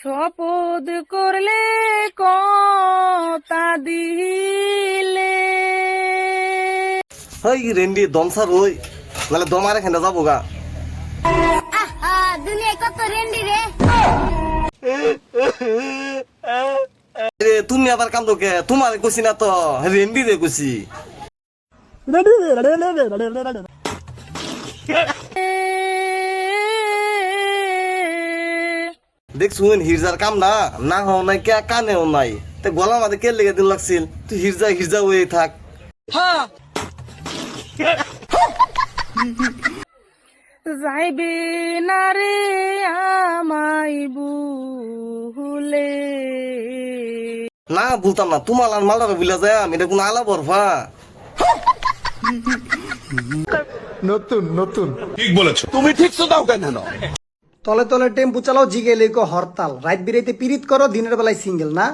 শপথ করলে কথা দিলে। হই রেন্ডি দমসার ওই নালে দমারে খেন্দা যাবো গা। দুনিয়ায় কত রেন্ডি রে। তুমি আবার কান্দো কে? তোমার কইছি না তো, রেন্ডি রে কইছি। দেখছুন হিরজার কাম না না হও নাই কে কানেও নাই, তে গলা মাঝে কে লেগে দিন লাগছিল। তুই হিরজা হিরজা হয়ে থাক। যাইবে না রে আমায় ভুলে। না বলতাম না, তোমার আর মালটা বুলা যায় আমি এটা কোন আলা বরফা। তলে তলে টেম্পু চালাও জিগে লেখো হরতাল, রাত বিরাইতে পিরিত করো দিনের বেলায় সিঙ্গেল না।